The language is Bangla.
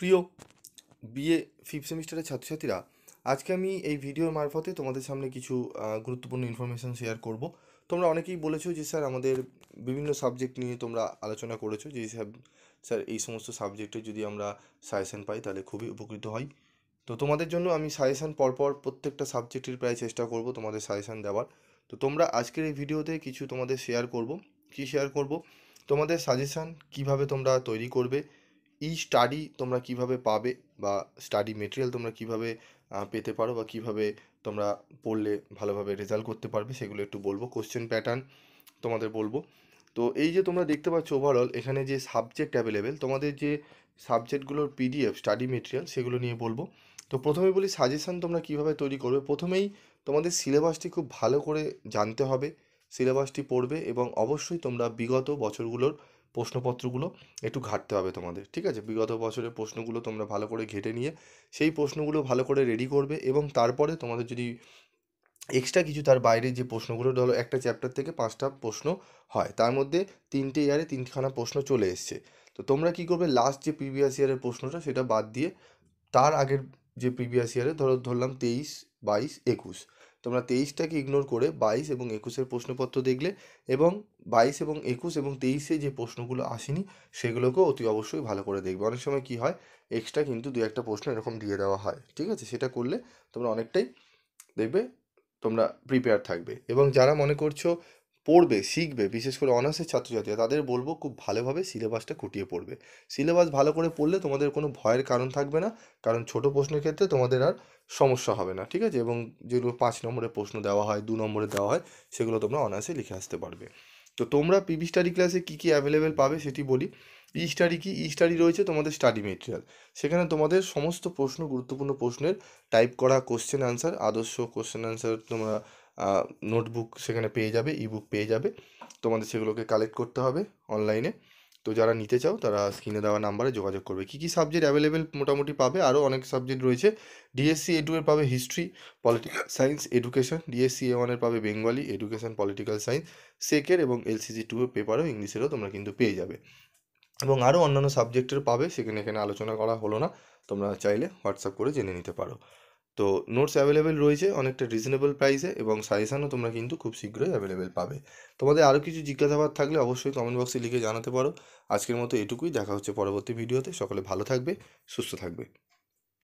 প্রিয় বিএ ফিফথ সেমিস্টারের ছাত্রছাত্রীরা, আজকে আমি এই ভিডিওর মারফতে তোমাদের সামনে কিছু গুরুত্বপূর্ণ ইনফরমেশান শেয়ার করব। তোমরা অনেকেই বলেছো যে স্যার আমাদের বিভিন্ন সাবজেক্ট নিয়ে তোমরা আলোচনা করেছো যে স্যার এই সমস্ত সাবজেক্টে যদি আমরা সাজেশন পাই তাহলে খুবই উপকৃত হই। তো তোমাদের জন্য আমি সাজেশন পরপর প্রত্যেকটা সাবজেক্টের প্রায় চেষ্টা করব তোমাদের সাজেশন দেওয়ার। তো তোমরা আজকের এই ভিডিওতে কিছু তোমাদের শেয়ার করব। কি শেয়ার করব? তোমাদের সাজেশন কিভাবে তোমরা তৈরি করবে, ই স্টাডি তোমরা কিভাবে পাবে, বা স্টাডি মেটেরিয়াল তোমরা কিভাবে পেতে পারো, বা কিভাবে তোমরা পড়লে ভালোভাবে রেজাল্ট করতে পারবে সেগুলো একটু বলবো। কোশ্চেন প্যাটার্ন তোমাদের বলবো। তো এই যে তোমরা দেখতে পাচ্ছ ওভারঅল এখানে যে সাবজেক্ট অ্যাভেলেবেল, তোমাদের যে সাবজেক্টগুলোর পিডিএফ স্টাডি মেটেরিয়াল সেগুলো নিয়ে বলবো। তো প্রথমে বলি সাজেশন তোমরা কিভাবে তৈরি করবে। প্রথমেই তোমাদের সিলেবাসটি খুব ভালো করে জানতে হবে, সিলেবাসটি পড়বে এবং অবশ্যই তোমরা বিগত বছরগুলোর প্রশ্নপত্রগুলো একটু ঘাঁটতে হবে তোমাদের, ঠিক আছে? বিগত বছরের প্রশ্নগুলো তোমরা ভালো করে ঘেঁটে নিয়ে সেই প্রশ্নগুলো ভালো করে রেডি করবে, এবং তারপরে তোমাদের যদি এক্সট্রা কিছু তার বাইরে যে প্রশ্নগুলো, ধরো একটা চ্যাপ্টার থেকে 5টা প্রশ্ন হয়, তার মধ্যে 3টে ইয়ারে 3খানা প্রশ্ন চলে এসছে। তো তোমরা কি করবে, লাস্ট যে প্রিভিয়াস ইয়ারের প্রশ্নটা সেটা বাদ দিয়ে তার আগের যে প্রিভিয়াস ইয়ারে ধরলাম 23, 22, 21, তোমরা 23টাকে ইগনোর করে 22 এবং 21-এর প্রশ্নপত্র দেখলে, এবং 22 এবং 21 এবং 23-এ যে প্রশ্নগুলো আসেনি সেগুলোকেও অতি অবশ্যই ভালো করে দেখবে। অনেক সময় কি হয়, এক্সট্রা কিন্তু দু একটা প্রশ্ন এরকম দিয়ে দেওয়া হয়, ঠিক আছে? সেটা করলে তোমরা অনেকটাই দেখবে তোমরা প্রিপেয়ার থাকবে। এবং যারা মনে করছো পড়বে, শিখবে, বিশেষ করে অনার্সের ছাত্রছাত্রীরা, তাদের বলবো খুব ভালোভাবে সিলেবাসটা খুঁটিয়ে পড়বে। সিলেবাস ভালো করে পড়লে তোমাদের কোনো ভয়ের কারণ থাকবে না, কারণ ছোট প্রশ্নের ক্ষেত্রে তোমাদের আর সমস্যা হবে না, ঠিক আছে? এবং যেগুলো 5 নম্বরের প্রশ্ন দেওয়া হয়, 2 নম্বরে দেওয়া হয়, সেগুলো তোমরা অনার্সে লিখে আসতে পারবে। তো তোমরা পিবি স্টাডি ক্লাসে কী কী অ্যাভেলেবেল পাবে সেটি বলি। ই স্টাডি কি? ই স্টাডি রয়েছে তোমাদের স্টাডি মেটেরিয়াল। সেখানে তোমাদের সমস্ত প্রশ্ন, গুরুত্বপূর্ণ প্রশ্নের টাইপ করা কোশ্চেন আনসার, আদর্শ কোশ্চেন আনসার তোমরা নোটবুক সেখানে পেয়ে যাবে, ইবুক পেয়ে যাবে। তোমাদের সেগুলোকে কালেক্ট করতে হবে অনলাইনে। তো যারা নিতে চাও তারা স্ক্রিনে দেওয়া নাম্বারে যোগাযোগ করবে। কী কী সাবজেক্ট অ্যাভেলেবেল মোটামুটি পাবে, আরও অনেক সাবজেক্ট রয়েছে। ডিএসসি এ2 এর পাবে history, political science, education. DSC এ1 এর পাবে বেঙ্গলি, এডুকেশন, পলিটিক্যাল সায়েন্স। সেকের এবং এলসিসি 2 এর পেপারও ইংলিশেরও তোমরা কিন্তু পেয়ে যাবে। এবং আরও অন্যান্য সাবজেক্টের পাবে, সেখানে এখানে আলোচনা করা হলো না, তোমরা চাইলে হোয়াটসঅ্যাপ করে জেনে নিতে পারো। তো নোটস অ্যাভেলেবেল রয়েছে অনেকটা রিজনেবল প্রাইসে, এবং সাজেশনও তোমরা কিন্তু খুব শীঘ্রই অ্যাভেলেবেল পাবে। তোমাদের আরও কিছু জিজ্ঞাসাবাদ থাকলে অবশ্যই কমেন্ট বক্সে লিখে জানাতে পারো। আজকের মতো এটুকুই, দেখা হচ্ছে পরবর্তী ভিডিওতে। সকলে ভালো থাকবে, সুস্থ থাকবে।